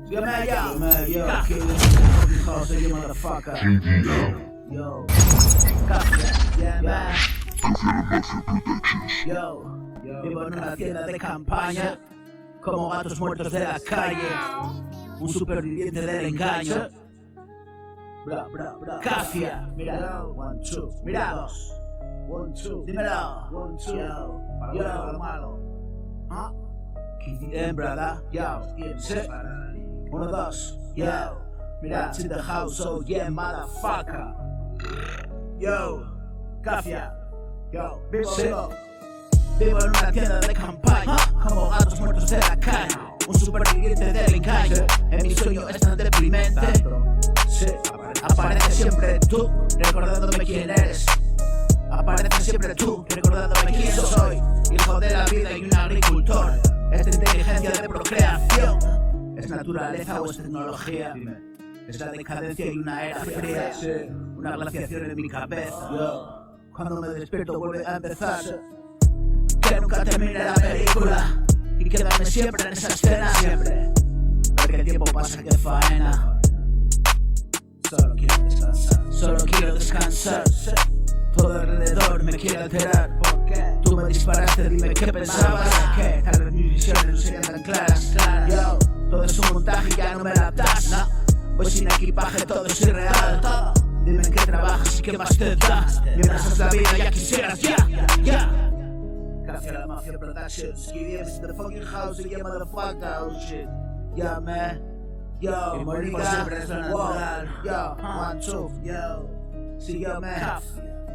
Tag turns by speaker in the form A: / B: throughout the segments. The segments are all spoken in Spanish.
A: Yo, fucking house, you motherfucker. Yo, yeah, man. Yo, vivo en una tienda de campaña, como gatos muertos de la calle, un superviviente del engaño. Cafia, mira, 1, 2, mira, 2, 1, 2, dímelo, 1, 2, yo, malo. ¿Ah? KDM, brother, yo, 1, 2, yo, mira, it's in the house, oh yeah, motherfucker. Yo, Cafia, yo, vivo en una tienda de campaña, como gatos muertos de la calle, un superviviente del engaño. En mi sueño es tan deprimente. Sí, aparece siempre tú, recordándome quién eres. Aparece siempre tú, recordándome quién soy. Hijo de la vida y un agricultor. Esta inteligencia de procreación ¿es naturaleza o es tecnología? Es la decadencia y una era fría. Una glaciación en mi cabeza. Cuando me despierto vuelve a empezar. Que nunca termine la película y quedarme siempre en esa escena. Siempre, porque el tiempo pasa que faena. Solo quiero descansar. Todo alrededor me quiere alterar. ¿Por qué? Tú me disparaste, dime qué pensabas. Que tal vez mis visiones no serían tan claras. Yo, todo es un montaje y ya no me la das. Voy sin equipaje, todo es irreal. Dime en qué trabajas y qué más te da. Mientras es la vida ya quisieras, ya. Gracias a la Mafia Productions. KDM's in the fucking house, yeah, motherfucker, oh shit. Yeah, man. Yo, Mónica, siempre es lo natural. Yo, 1, 2, yo. Sí, yo, man.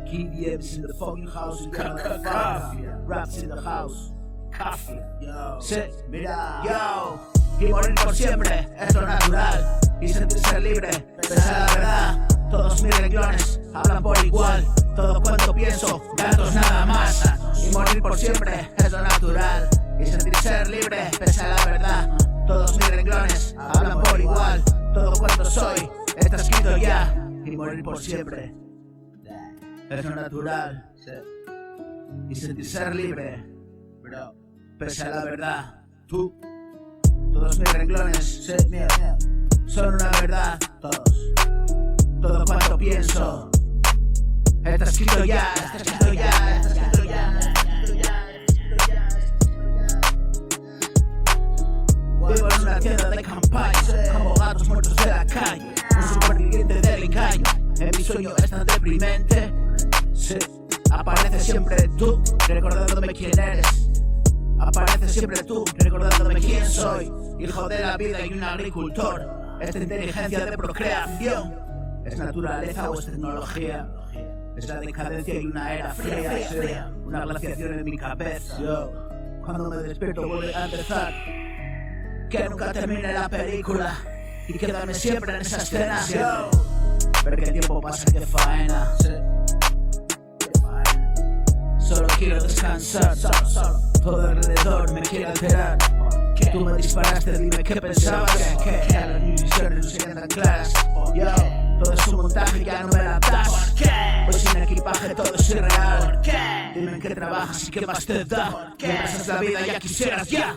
A: KDM's in the fucking house, yeah, motherfucker. Raps in the house. Cafia. Yo. Sí, mira. Yo. Y morir por siempre es lo natural. Y sentirse libre, pensar la verdad. Todos mis renglones hablan por igual. Todo cuanto pienso, datos nada más. Y morir por siempre es lo natural. Y sentir ser libre, pese a la verdad. Todos mis renglones hablan por igual. Todo cuanto soy está escrito ya. Y morir por siempre es lo natural. Y sentir ser libre, pese a la verdad. Todos mis renglones son una verdad. Todo cuanto pienso está escrito ya, está escrito ya, está escrito ya. Vivo en una tienda de campaña, como gatos muertos de la calle, un superviviente del engaño. En mi sueño es tan deprimente. Sí, aparece siempre tú, recordándome quién eres. Aparece siempre tú, recordándome quién soy. Hijo de la vida y un agricultor. Esta inteligencia de procreación ¿es naturaleza o es tecnología? Es la decadencia y una era fría. Una glaciación en mi cabeza. Cuando me despierto vuelve a empezar. Que nunca termine la película y quedarme siempre en esa escena. Porque el tiempo pasa que faena. Solo quiero descansar. Todo alrededor me quiere alterar. Tú me disparaste, dime qué pensabas. Que a las mis visiones no serían tan claras. Todo es un montaje, ya no me la das. Voy sin equipaje, todo es irreal. Dime en qué trabajas y qué más te da. Mientras es la vida ya quisieras, ya.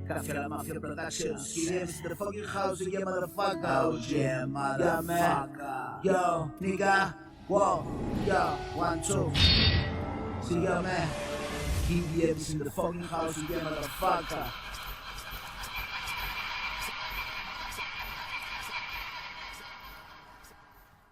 A: Gracias a la Mafia Productions. KDM's in the fucking house, yeah, motherfucker. Oh yeah, motherfucker. Yo, nigga. Whoa, yo, 1, 2. See ya, man. KDM's in the fucking house, yeah, motherfucker.